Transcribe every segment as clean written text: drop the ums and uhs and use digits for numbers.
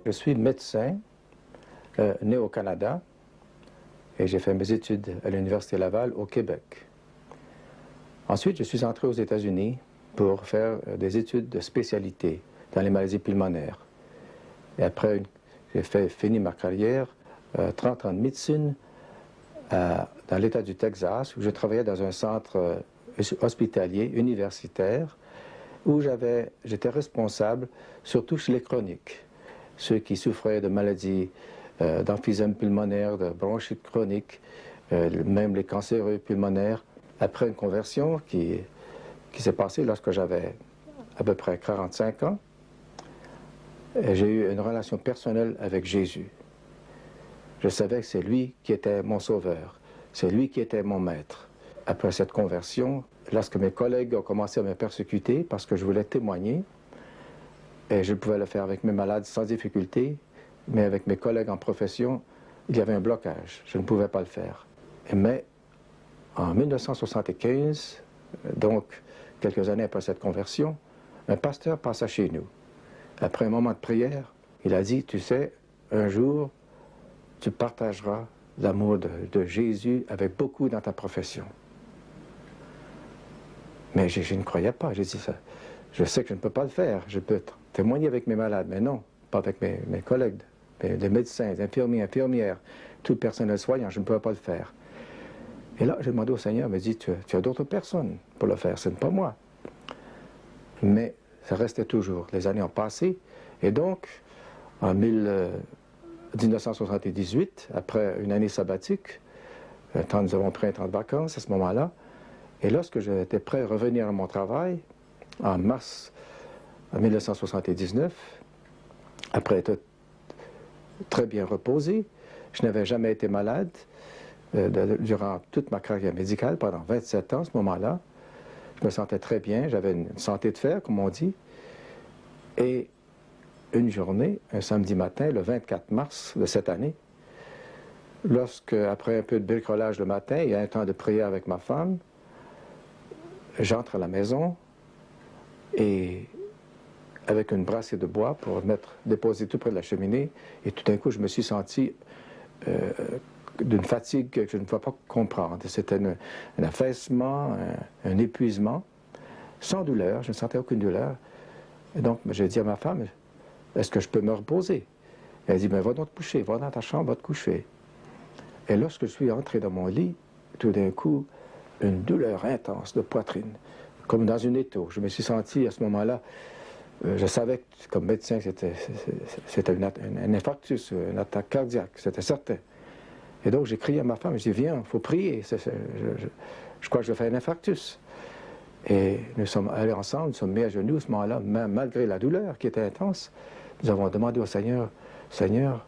Je suis médecin, né au Canada, et j'ai fait mes études à l'Université Laval au Québec. Ensuite, je suis entré aux États-Unis pour faire des études de spécialité dans les maladies pulmonaires. Et après, j'ai fini ma carrière, 30 ans de médecine, dans l'État du Texas, où je travaillais dans un centre hospitalier, universitaire, où j'étais responsable surtout chez les chroniques, ceux qui souffraient de maladies d'emphysème pulmonaire, de bronchite chronique, même les cancéreux pulmonaires. Après une conversion qui s'est passée lorsque j'avais à peu près 45 ans, j'ai eu une relation personnelle avec Jésus. Je savais que c'est lui qui était mon sauveur, c'est lui qui était mon maître. Après cette conversion, lorsque mes collègues ont commencé à me persécuter parce que je voulais témoigner, et je pouvais le faire avec mes malades sans difficulté, mais avec mes collègues en profession, il y avait un blocage. Je ne pouvais pas le faire. Mais en 1975, donc quelques années après cette conversion, un pasteur passa chez nous. Après un moment de prière, il a dit, tu sais, un jour, tu partageras l'amour de Jésus avec beaucoup dans ta profession. Mais je ne croyais pas. J'ai dit ça. Je sais que je ne peux pas le faire. Je peux témoigner avec mes malades, mais non, pas avec mes collègues, des médecins, des infirmiers, infirmières, tout le personnel soignant. Je ne pouvais pas le faire. Et là, j'ai demandé au Seigneur, il m'a dit, tu as d'autres personnes pour le faire, ce n'est pas moi. Mais ça restait toujours. Les années ont passé. Et donc, en 1978, après une année sabbatique, nous avons pris un temps de vacances à ce moment-là, et lorsque j'étais prêt à revenir à mon travail, en mars 1979, après être très bien reposé, je n'avais jamais été malade durant toute ma carrière médicale, pendant 27 ans à ce moment-là. Je me sentais très bien, j'avais une santé de fer, comme on dit. Et une journée, un samedi matin, le 24 mars de cette année, lorsque, après un peu de bricolage le matin, il y a un temps de prière avec ma femme, j'entre à la maison et avec une brassée de bois pour déposer tout près de la cheminée, et tout d'un coup, je me suis senti d'une fatigue que je ne pouvais pas comprendre. C'était un affaissement, un épuisement, sans douleur, je ne sentais aucune douleur. Et donc, j'ai dit à ma femme, est-ce que je peux me reposer? Elle a dit, ben, va donc te coucher, va dans ta chambre, va te coucher. Et lorsque je suis entré dans mon lit, tout d'un coup, une douleur intense de poitrine, comme dans une étau. Je me suis senti à ce moment-là, je savais que, comme médecin que c'était un infarctus, une attaque cardiaque, c'était certain. Et donc j'ai crié à ma femme, je dis, viens, il faut prier, je crois que je vais faire un infarctus. Et nous sommes allés ensemble, nous sommes mis à genoux à ce moment-là, malgré la douleur qui était intense. Nous avons demandé au Seigneur, Seigneur,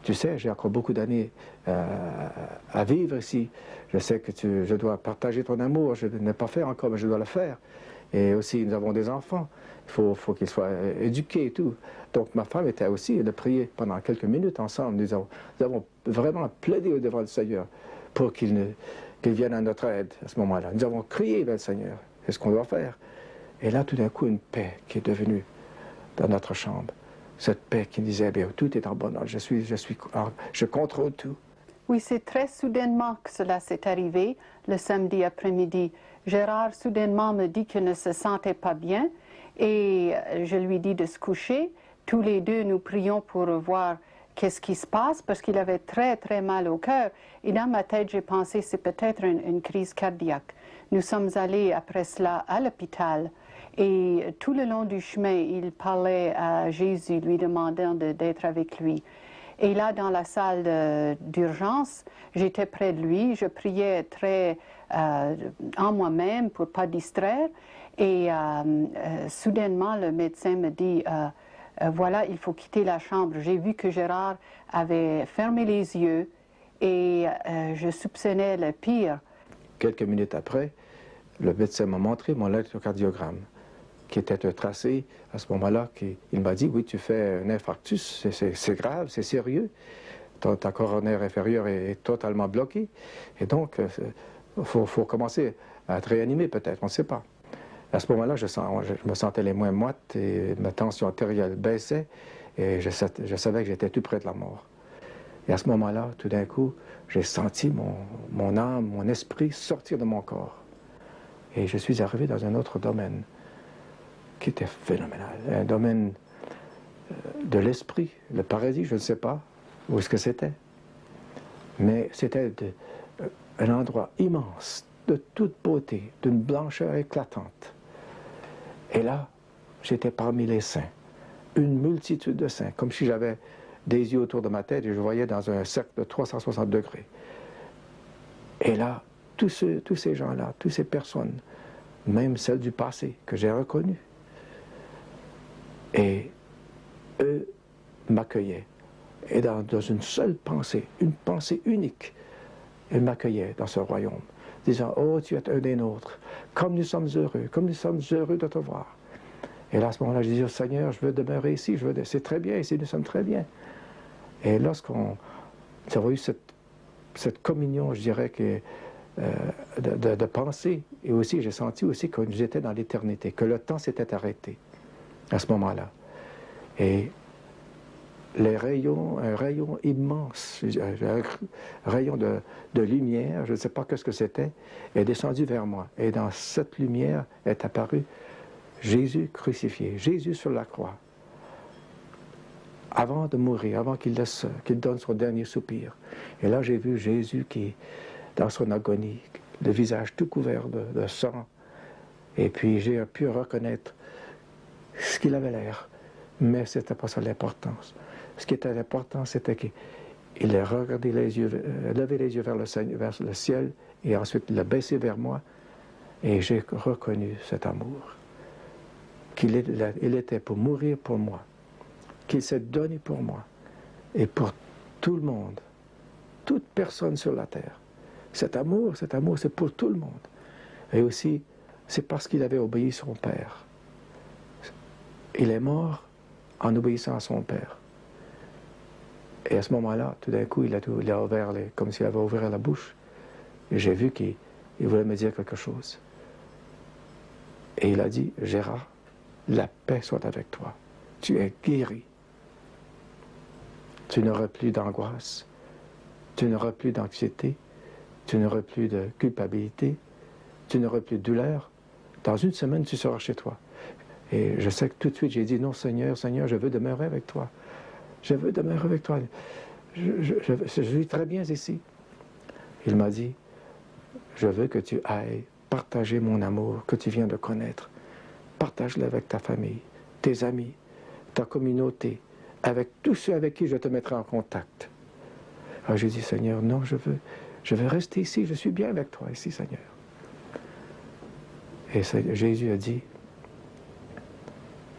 tu sais, j'ai encore beaucoup d'années à vivre ici. Je sais que je dois partager ton amour, je ne l'ai pas fait encore, mais je dois le faire. Et aussi, nous avons des enfants, il faut qu'ils soient éduqués et tout. Donc ma femme était aussi de prier pendant quelques minutes ensemble. Nous avons vraiment plaidé devant le Seigneur pour qu'il vienne à notre aide à ce moment-là. Nous avons crié vers le Seigneur. C'est ce qu'on doit faire. Et là, tout d'un coup, une paix qui est devenue dans notre chambre. Cette paix qui disait, bien, tout est en bon ordre, je contrôle tout. Oui, c'est très soudainement que cela s'est arrivé, le samedi après-midi. Gérard soudainement me dit qu'il ne se sentait pas bien et je lui dis de se coucher. Tous les deux, nous prions pour voir qu'est-ce qui se passe parce qu'il avait très, très mal au cœur. Et dans ma tête, j'ai pensé c'est peut-être une crise cardiaque. Nous sommes allés après cela à l'hôpital. Et tout le long du chemin, il parlait à Jésus, lui demandant d'être avec lui. Et là, dans la salle d'urgence, j'étais près de lui, je priais très en moi-même pour ne pas distraire. Et soudainement, le médecin me dit, voilà, il faut quitter la chambre. J'ai vu que Gérard avait fermé les yeux et je soupçonnais le pire. Quelques minutes après, le médecin m'a montré mon électrocardiogramme, qui était tracé à ce moment-là. Il m'a dit, oui, tu fais un infarctus, c'est grave, c'est sérieux. Ta coronaire inférieure est totalement bloquée. Et donc, il faut commencer à te réanimer peut-être, on ne sait pas. À ce moment-là, je me sentais les moins moites et ma tension artérielle baissait. et je savais que j'étais tout près de la mort. Et à ce moment-là, tout d'un coup, j'ai senti mon âme, mon esprit sortir de mon corps. Et je suis arrivé dans un autre domaine qui était phénoménal, un domaine de l'esprit, le paradis, je ne sais pas où est-ce que c'était. Mais c'était un endroit immense, de toute beauté, d'une blancheur éclatante. Et là, j'étais parmi les saints, une multitude de saints, comme si j'avais des yeux autour de ma tête et je voyais dans un cercle de 360 degrés. Et là, tous ces gens-là, toutes ces personnes, même celles du passé que j'ai reconnues, et eux m'accueillaient. Et dans une seule pensée, une pensée unique, ils m'accueillaient dans ce royaume, disant « Oh, tu es un des nôtres, comme nous sommes heureux de te voir. » Et là, à ce moment-là, je disais au Seigneur, je veux demeurer ici, c'est très bien ici, nous sommes très bien. Et lorsqu'on a eu cette communion, je dirais, de pensée, et aussi, j'ai senti aussi que j'étais dans l'éternité, que le temps s'était arrêté à ce moment-là. Et un rayon immense, un rayon de lumière, je ne sais pas ce que c'était, est descendu vers moi. Et dans cette lumière est apparu Jésus crucifié, Jésus sur la croix. Avant de mourir, avant qu'il donne son dernier soupir. Et là, j'ai vu Jésus qui, dans son agonie, le visage tout couvert de sang. Et puis, j'ai pu reconnaître ce qu'il avait l'air. Mais ce n'était pas ça l'importance. Ce qui était important, c'était qu'il a regardé levé les yeux vers le ciel, et ensuite il a baissé vers moi, et j'ai reconnu cet amour. Qu'il était pour mourir pour moi, qu'il s'est donné pour moi, et pour tout le monde, toute personne sur la terre. Cet amour, c'est pour tout le monde. Et aussi, c'est parce qu'il avait obéi son Père. Il est mort en obéissant à son Père. Et à ce moment-là, tout d'un coup, il a ouvert comme s'il avait ouvert la bouche. Et j'ai vu qu'il voulait me dire quelque chose. Et il a dit, Gérard, la paix soit avec toi. Tu es guéri. Tu n'auras plus d'angoisse. Tu n'auras plus d'anxiété. Tu n'auras plus de culpabilité. Tu n'auras plus de douleur. Dans une semaine, tu seras chez toi. Et je sais que tout de suite, j'ai dit, non, Seigneur, Seigneur, je veux demeurer avec toi. Je veux demeurer avec toi. Je vis très bien ici. Il m'a dit, je veux que tu ailles partager mon amour que tu viens de connaître. Partage-le avec ta famille, tes amis, ta communauté, avec tous ceux avec qui je te mettrai en contact. Alors j'ai dit, Seigneur, non, je veux rester ici, je suis bien avec toi ici, Seigneur. Et Jésus a dit,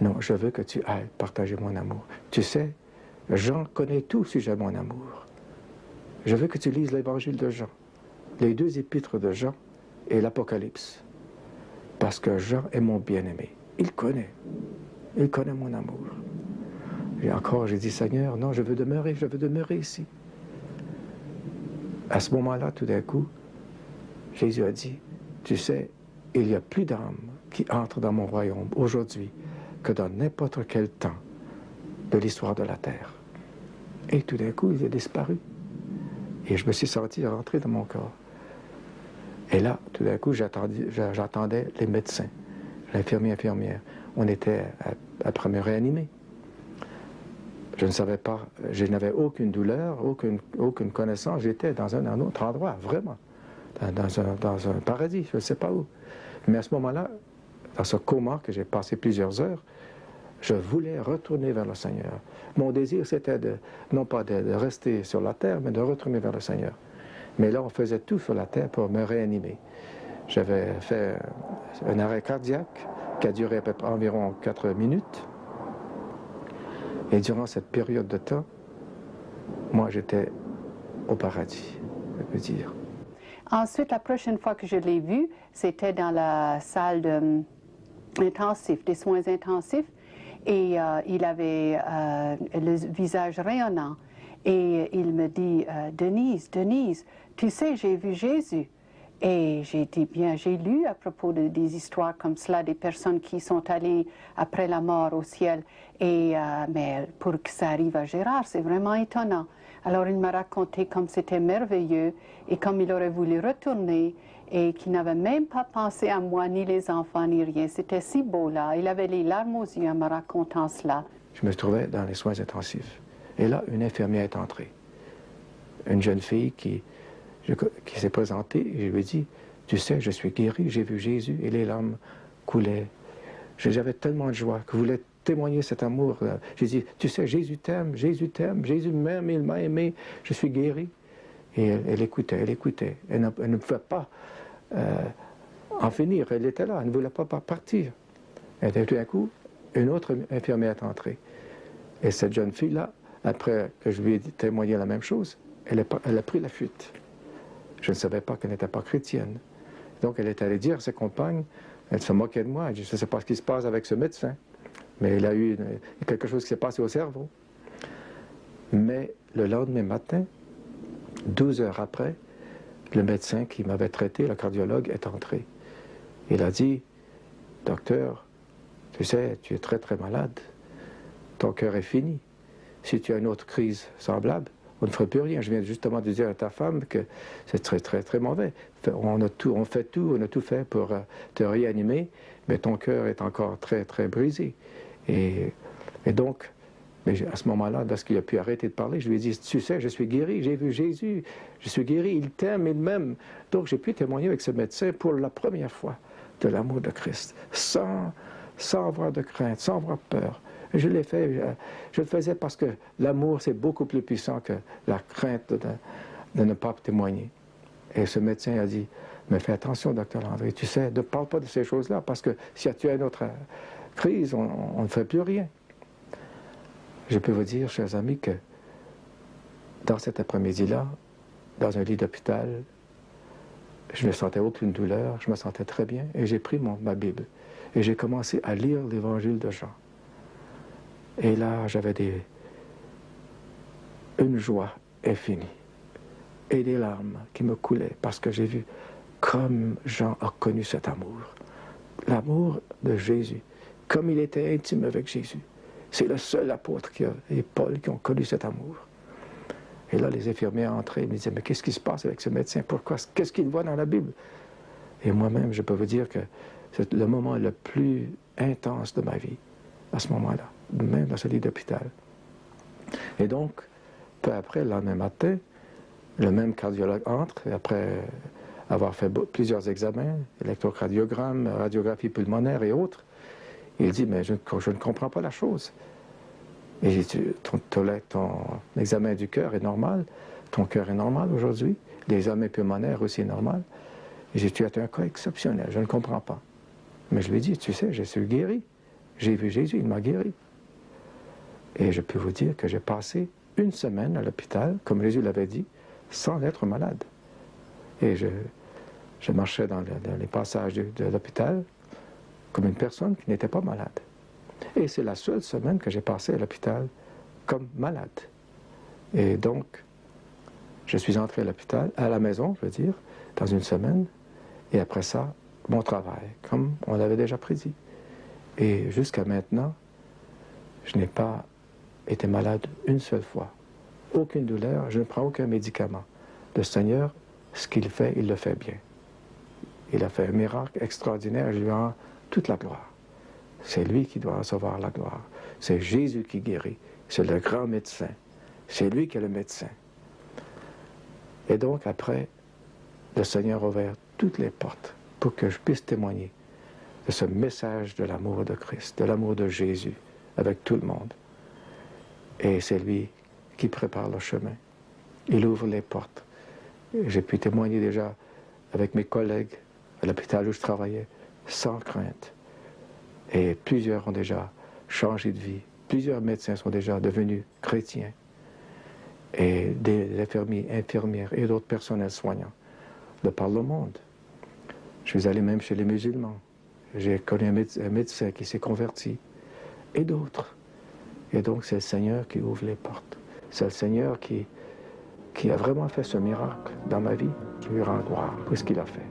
non, je veux que tu ailles partager mon amour. Tu sais, Jean connaît tout sujet à mon amour. Je veux que tu lises l'évangile de Jean, les 2 épîtres de Jean et l'Apocalypse. Parce que Jean est mon bien-aimé. Il connaît mon amour. Et encore, j'ai dit, Seigneur, non, je veux demeurer ici. À ce moment-là, tout d'un coup, Jésus a dit, tu sais, il y a plus d'âmes qui entrent dans mon royaume aujourd'hui que dans n'importe quel temps de l'histoire de la terre. Et tout d'un coup, il est disparu. Et je me suis senti rentrer dans mon corps. Et là, tout d'un coup, j'attendais les médecins, infirmière. On était après me réanimer. Je ne savais pas, je n'avais aucune douleur, aucune connaissance. J'étais dans un autre endroit, vraiment. Dans un paradis, je ne sais pas où. Mais à ce moment-là, dans ce coma que j'ai passé plusieurs heures, je voulais retourner vers le Seigneur. Mon désir, c'était non pas de rester sur la terre, mais de retourner vers le Seigneur. Mais là, on faisait tout sur la terre pour me réanimer. J'avais fait un arrêt cardiaque qui a duré à peu près environ 4 minutes. Et durant cette période de temps, moi, j'étais au paradis, je peux dire. Ensuite, la prochaine fois que je l'ai vu, c'était dans la salle des soins intensifs. Et il avait le visage rayonnant. Et il me dit, Denise, tu sais, j'ai vu Jésus. Et j'ai dit, bien, j'ai lu à propos des histoires comme cela, des personnes qui sont allées après la mort au ciel. Mais pour que ça arrive à Gérard, c'est vraiment étonnant. Alors il m'a raconté comme c'était merveilleux et comme il aurait voulu retourner et qu'il n'avait même pas pensé à moi, ni les enfants, ni rien. C'était si beau là. Il avait les larmes aux yeux en me racontant cela. Je me trouvais dans les soins intensifs. Et là, une infirmière est entrée. Une jeune fille qui s'est présentée et je lui ai dit, tu sais, je suis guéri, j'ai vu Jésus et les larmes coulaient. J'avais tellement de joie que je voulais témoigner cet amour. J'ai dit, tu sais, Jésus t'aime, Jésus m'aime, il m'a aimé, je suis guéri. Et elle écoutait, elle écoutait. Elle ne pouvait pas en finir, elle était là, elle ne voulait pas partir. Et tout d'un coup, une autre infirmière est entrée. Et cette jeune fille-là, après que je lui ai témoigné la même chose, elle a pris la fuite. Je ne savais pas qu'elle n'était pas chrétienne. Donc elle est allée dire à ses compagnes, elle se moquait de moi, elle dit, je ne sais pas ce qui se passe avec ce médecin, mais il y a eu quelque chose qui s'est passé au cerveau. Mais le lendemain matin, 12 heures après, le médecin qui m'avait traité, le cardiologue, est entré. Il a dit, docteur, tu sais, tu es très très malade, ton cœur est fini. Si tu as une autre crise semblable, on ne ferait plus rien. Je viens justement de dire à ta femme que c'est très très très mauvais. On a tout fait pour te réanimer, mais ton cœur est encore très très brisé. Et donc, mais à ce moment-là, lorsqu'il a pu arrêter de parler, je lui ai dit, tu sais, je suis guéri, j'ai vu Jésus, je suis guéri, il t'aime, il m'aime. Donc j'ai pu témoigner avec ce médecin pour la première fois de l'amour de Christ, sans avoir de crainte, sans avoir peur. Je l'ai fait, je le faisais parce que l'amour, c'est beaucoup plus puissant que la crainte de ne pas témoigner. Et ce médecin a dit, mais fais attention, docteur Landry, tu sais, ne parle pas de ces choses-là, parce que si tu as une autre crise, on ne fait plus rien. Je peux vous dire, chers amis, que dans cet après-midi-là, dans un lit d'hôpital, je ne sentais aucune douleur, je me sentais très bien, et j'ai pris ma Bible, et j'ai commencé à lire l'Évangile de Jean. Et là, j'avais une joie infinie et des larmes qui me coulaient parce que j'ai vu comme Jean a connu cet amour. L'amour de Jésus, comme il était intime avec Jésus. C'est le seul apôtre et Paul qui ont connu cet amour. Et là, les infirmières entraient et me disaient, mais qu'est-ce qui se passe avec ce médecin? Pourquoi? Qu'est-ce qu'il voit dans la Bible? Et moi-même, je peux vous dire que c'est le moment le plus intense de ma vie, à ce moment-là, même dans ce lit d'hôpital. Et donc, peu après, le lendemain matin, le même cardiologue entre, et après avoir fait plusieurs examens, électrocardiogramme, radiographie pulmonaire et autres, il dit, mais je ne comprends pas la chose. Et j'ai dit, ton examen du cœur est normal, ton cœur est normal aujourd'hui, l'examen pulmonaire aussi est normal. Et j'ai dit, tu es un cas exceptionnel, je ne comprends pas. Mais je lui ai dit, tu sais, je suis guéri. J'ai vu Jésus, il m'a guéri. Et je peux vous dire que j'ai passé une semaine à l'hôpital, comme Jésus l'avait dit, sans être malade. Et je marchais dans les passages de l'hôpital comme une personne qui n'était pas malade. Et c'est la seule semaine que j'ai passée à l'hôpital comme malade. Et donc, je suis entré à l'hôpital, à la maison, je veux dire, dans une semaine, et après ça, mon travail, comme on l'avait déjà prédit. Et jusqu'à maintenant, je n'ai pas été malade une seule fois. Aucune douleur, je ne prends aucun médicament. Le Seigneur, ce qu'il fait, il le fait bien. Il a fait un miracle extraordinaire, je lui rends toute la gloire. C'est lui qui doit recevoir la gloire. C'est Jésus qui guérit. C'est le grand médecin. C'est lui qui est le médecin. Et donc, après, le Seigneur a ouvert toutes les portes pour que je puisse témoigner de ce message de l'amour de Christ, de l'amour de Jésus avec tout le monde. Et c'est lui qui prépare le chemin. Il ouvre les portes. J'ai pu témoigner déjà avec mes collègues à l'hôpital où je travaillais, sans crainte. Et plusieurs ont déjà changé de vie. Plusieurs médecins sont déjà devenus chrétiens. Et des infirmières et d'autres personnels soignants de par le monde. Je suis allé même chez les musulmans. J'ai connu un médecin qui s'est converti. Et d'autres. Et donc c'est le Seigneur qui ouvre les portes. C'est le Seigneur qui qui a vraiment fait ce miracle dans ma vie, je lui rends gloire pour ce qu'il a fait.